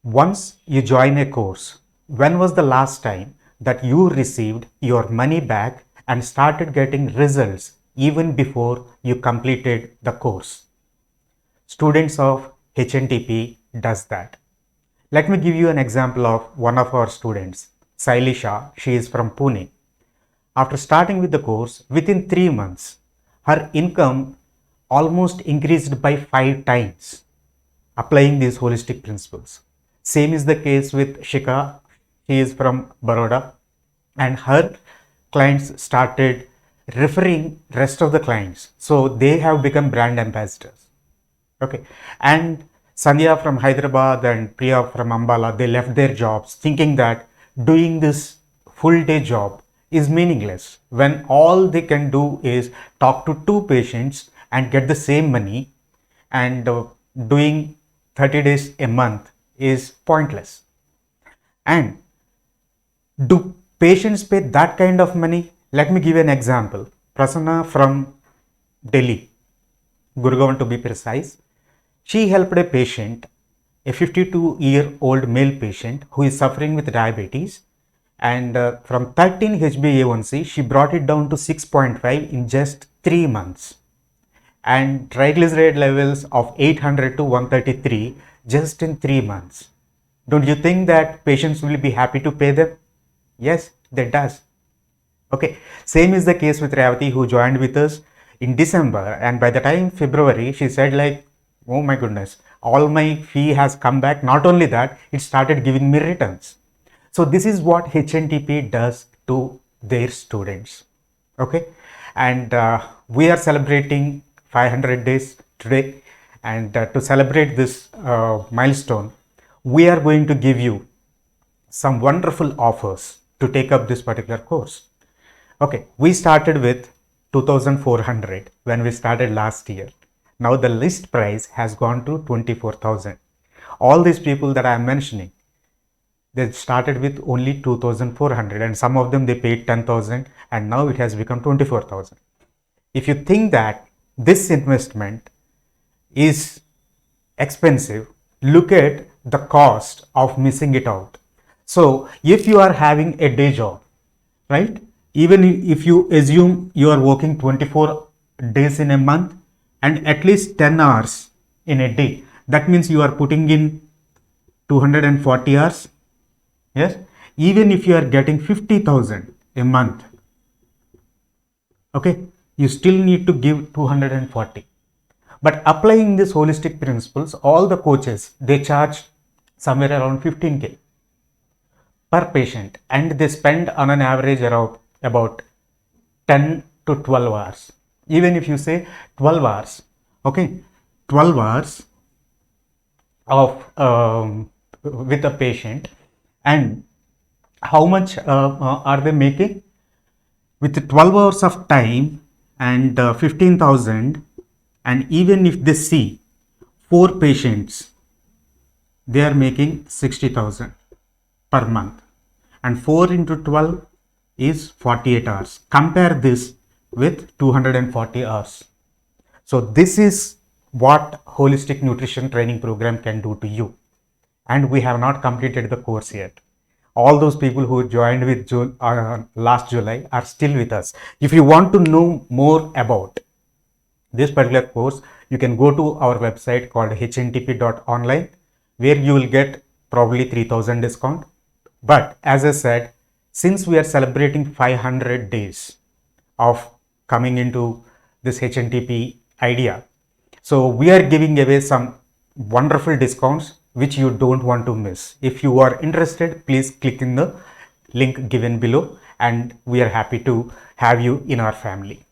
Once you join a course, when was the last time that you received your money back and started getting results even before you completed the course? Students of HNTP does that. Let me give you an example of one of our students, Sailisha. She is from Pune. After starting with the course, within 3 months, her income almost increased by 5 times, applying these holistic principles. Same is the case with Shika. She is from Baroda, and her clients started referring rest of the clients. So they have become brand ambassadors. Okay. And Sandhya from Hyderabad and Priya from Ambala, they left their jobs thinking that doing this full day job is meaningless when all they can do is talk to 2 patients and get the same money, and doing 30 days a month is pointless. And do patients pay that kind of money? Let me give you an example. Prasanna from Delhi, Gurgaon to be precise, she helped a patient, a 52-year-old male patient who is suffering with diabetes, and from 13 HbA1c, she brought it down to 6.5 in just 3 months, and triglyceride levels of 800 to 133 just in 3 months. Don't you think that patients will be happy to pay them? Yes, they does. Okay, same is the case with Revati, who joined with us in December, and by the time February, she said like, oh my goodness, all my fee has come back. Not only that, it started giving me returns. So this is what HNTP does to their students. Okay, and we are celebrating 500 days today, and to celebrate this milestone, we are going to give you some wonderful offers to take up this particular course. Okay, we started with 2,400 when we started last year. Now the list price has gone to 24,000. All these people that I am mentioning, they started with only 2,400, and some of them they paid 10,000, and now it has become 24,000. If you think that this investment is expensive, look at the cost of missing it out. So if you are having a day job, right? Even if you assume you are working 24 days in a month and at least 10 hours in a day, that means you are putting in 240 hours. Yes, even if you are getting 50,000 a month, okay, you still need to give 240. But applying these holistic principles, all the coaches, they charge somewhere around 15K per patient, and they spend on an average around about 10 to 12 hours. Even if you say 12 hours, okay, 12 hours of with a patient, and how much are they making? With 12 hours of time and 15,000, and even if they see 4 patients, they are making 60,000 per month, and 4 into 12 is 48 hours. Compare this with 240 hours. So this is what holistic nutrition training program can do to you. And we have not completed the course yet. All those people who joined with last July are still with us. If you want to know more about this particular course, you can go to our website called hntp.online, where you will get probably 3,000 discount. But as I said, since we are celebrating 500 days of coming into this HNTP idea, so we are giving away some wonderful discounts which you don't want to miss. If you are interested, please click in the link given below, and we are happy to have you in our family.